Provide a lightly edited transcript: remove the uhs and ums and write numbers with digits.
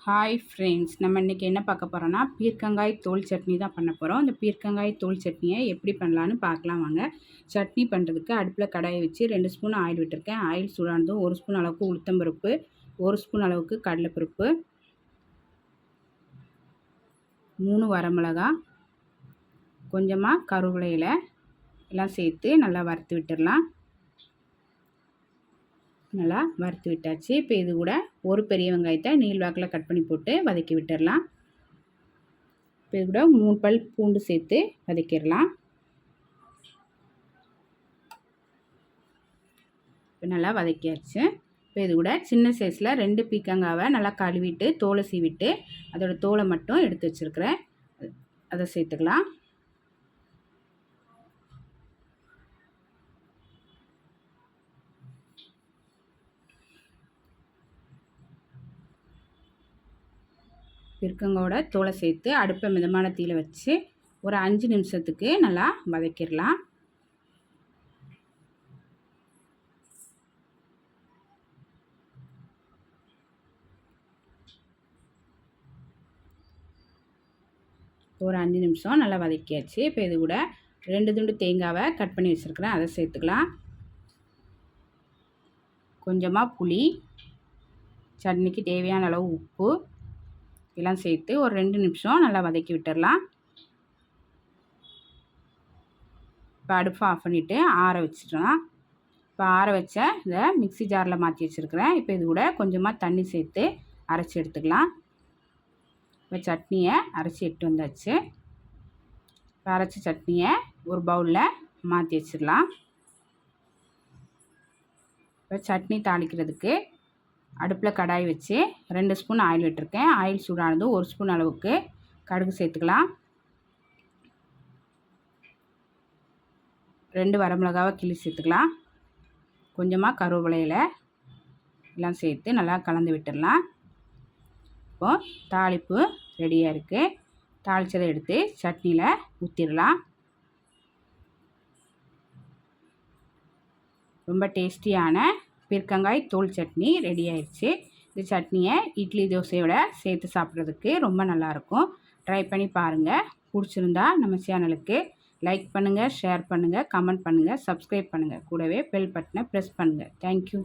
Hi friends, நம்ம இன்றைக்கி என்ன பார்க்க போகிறோன்னா பீர்க்கங்காய் தோல் சட்னி தான் பண்ண போகிறோம். இந்த பீர்க்கங்காய் தோல் சட்னியை எப்படி பண்ணலான்னு பார்க்கலாம் வாங்க. சட்னி பண்ணுறதுக்கு அடுப்பில் கடாயை வச்சு 2 ஸ்பூன் ஆயில் விட்டுருக்கேன். ஆயில் சூடானதும் 1 ஸ்பூன் அளவுக்கு உளுத்தம்பருப்பு, 1 ஸ்பூன் அளவுக்கு கடலைப்பருப்பு, 3 வரமிளகா, கொஞ்சமாக கருவேப்பிலை இலை எல்லாம் சேர்த்து நல்லா வறுத்து விட்டுடலாம். நல்லா வறுத்து விட்டாச்சு. இப்போ இது கூட ஒரு பெரிய வெங்காயத்தை நீள்வாக்கில் கட் பண்ணி போட்டு வதக்கி விட்டுடலாம். இப்போ இது கூட 3 பல் பூண்டு சேர்த்து வதக்கிடலாம். இப்போ நல்லா வதக்கியாச்சு. இப்போ இது கூட சின்ன சைஸில் 2 பீர்க்கங்காவை நல்லா கழுவிட்டு தோலை சீவிட்டு அதோட தோலை மட்டும் எடுத்து வச்சுருக்கிறேன். அதை சேர்த்துக்கலாம். பீர்க்கங்காயோட தோலை சேர்த்து அடுப்பை மிதமான தீயில வச்சு ஒரு 5 நிமிஷத்துக்கு நல்லா வதக்கிடலாம். ஒரு 5 நிமிஷம் நல்லா வதக்கியாச்சு. இப்போ இது கூட 2 துண்டு தேங்காவை கட் பண்ணி வச்சுருக்கிறேன், அதை சேர்த்துக்கலாம். கொஞ்சமாக புளி, சட்னிக்கு தேவையான அளவு உப்பு எல்லாம் சேர்த்து ஒரு 2 நிமிஷம் நல்லா வதக்கி விட்டுடலாம். இப்போ அடுப்பை ஆஃப் பண்ணிவிட்டு ஆற வச்சிடலாம். இப்போ ஆற வச்ச இதை மிக்ஸி ஜாரில் மாற்றி வச்சுருக்கிறேன். இப்போ இது கூட கொஞ்சமாக தண்ணி சேர்த்து அரைச்சி எடுத்துக்கலாம். இப்போ சட்னியை அரைச்சி எடுத்து வந்தாச்சு. இப்போ அரைச்ச சட்னியை ஒரு பவுலில் மாற்றி வச்சிடலாம். இப்போ சட்னி தாளிக்கிறதுக்கு அடுப்பில் கடாய் வச்சு 2 ஸ்பூன் ஆயில் விட்டுருக்கேன். ஆயில் சூடானது 1 ஸ்பூன் அளவுக்கு கடுகு சேர்த்துக்கலாம். 2 வரமிளகாவை கிள்ளி சேர்த்துக்கலாம். கொஞ்சமாக கருவேப்பிலை இலை எல்லாம் சேர்த்து நல்லா கலந்து விட்டுடலாம். இப்போது தாளிப்பு ரெடியாக இருக்குது. தாளித்ததை எடுத்து சட்னியில் ஊற்றிடலாம். ரொம்ப டேஸ்டியான பீர்க்கங்காய் தோல் சட்னி ரெடி ஆயிடுச்சு. இந்த சட்னியை இட்லி தோசையோட சேர்த்து சாப்பிட்றதுக்கு ரொம்ப நல்லாயிருக்கும். ட்ரை பண்ணி பாருங்கள். பிடிச்சிருந்தா நம்ம சேனலுக்கு லைக் பண்ணுங்கள், ஷேர் பண்ணுங்கள், கமெண்ட் பண்ணுங்கள், சப்ஸ்கிரைப் பண்ணுங்கள். கூடவே பெல் பட்டனை ப்ரெஸ் பண்ணுங்கள். தேங்க்யூ.